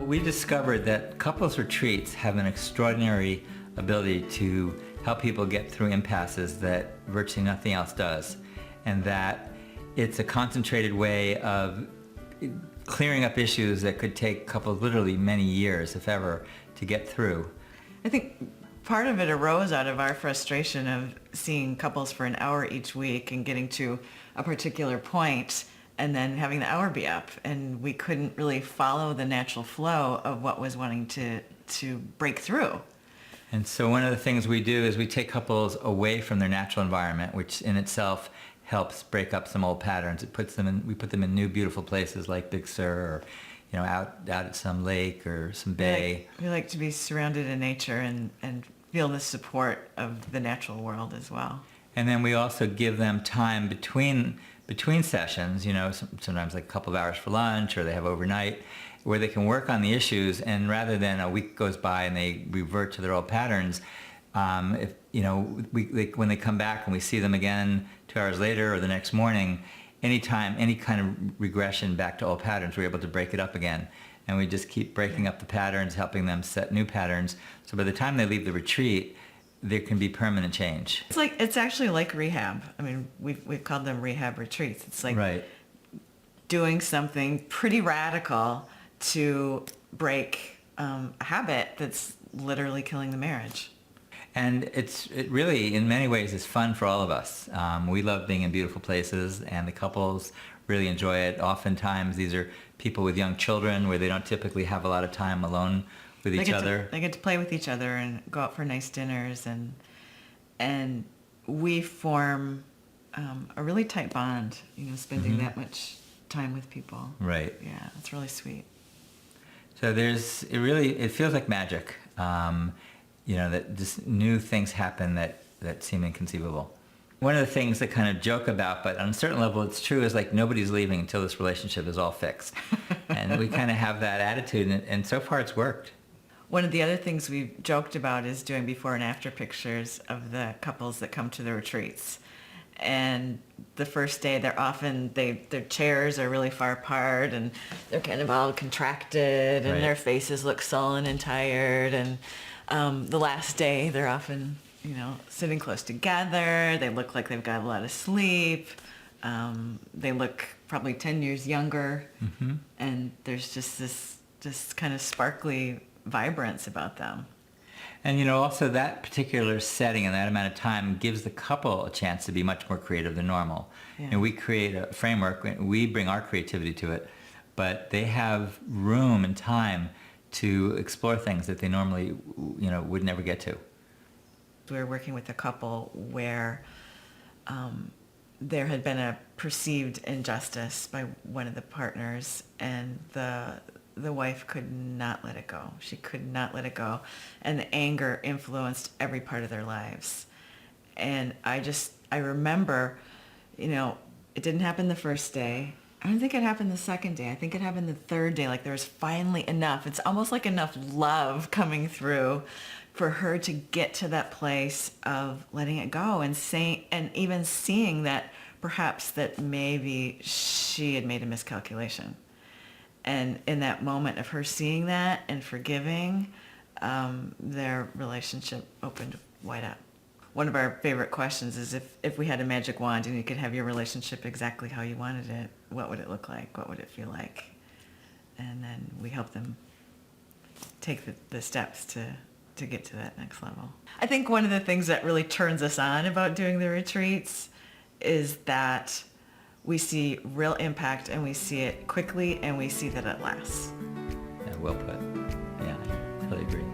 we discovered that couples retreats have an extraordinary ability to help people get through impasses that virtually nothing else does, and that it's a concentrated way of clearing up issues that could take couples literally many years, if ever, to get through. I think part of it arose out of our frustration of seeing couples for an hour each week and getting to a particular point and then having the hour be up, and we couldn't really follow the natural flow of what was wanting to break through. And so one of the things we do is we take couples away from their natural environment, which in itself helps break up some old patterns. We put them in new, beautiful places like Big Sur, or out at some lake or some bay. We like to be surrounded in nature and feel the support of the natural world as well. And then we also give them time between sessions, sometimes like a couple of hours for lunch, or they have overnight, where they can work on the issues. And rather than a week goes by and they revert to their old patterns, when they come back and we see them again 2 hours later or the next morning, any kind of regression back to old patterns, we're able to break it up again. And we just keep breaking up the patterns, helping them set new patterns. So by the time they leave the retreat, there can be permanent change. It's actually like rehab. I mean, we've called them rehab retreats. It's like right. Doing something pretty radical to break a habit that's literally killing the marriage. And it really, in many ways, is fun for all of us. We love being in beautiful places, and the couples really enjoy it. Oftentimes, these are people with young children where they don't typically have a lot of time alone with each other. They get to play with each other and go out for nice dinners, and we form a really tight bond, spending that much time with people. Right. Yeah, it's really sweet. So it feels like magic. That just new things happen that seem inconceivable. One of the things that kind of joke about, but on a certain level it's true, is like nobody's leaving until this relationship is all fixed. And we kind of have that attitude, and so far it's worked. One of the other things we've joked about is doing before and after pictures of the couples that come to the retreats. And the first day, their chairs are really far apart, and they're kind of all contracted, and right. Their faces look sullen and tired. And the last day, they're often, sitting close together. They look like they've got a lot of sleep. They look probably 10 years younger. Mm-hmm. And there's just this kind of sparkly vibrance about them. And also that particular setting and that amount of time gives the couple a chance to be much more creative than normal. Yeah. And we create a framework, we bring our creativity to it, but they have room and time to explore things that they normally would never get to. We were working with a couple where there had been a perceived injustice by one of the partners, and the wife could not let it go. She could not let it go. And the anger influenced every part of their lives. And I remember, it didn't happen the first day. I don't think it happened the second day. I think it happened the third day. Like there was finally enough. It's almost like enough love coming through for her to get to that place of letting it go and even seeing that perhaps that maybe she had made a miscalculation. And in that moment of her seeing that and forgiving, their relationship opened wide up. One of our favorite questions is if we had a magic wand and you could have your relationship exactly how you wanted it, what would it look like? What would it feel like? And then we help them take the steps to get to that next level. I think one of the things that really turns us on about doing the retreats is that we see real impact, and we see it quickly, and we see that it lasts. Yeah, well put. Yeah, I totally agree.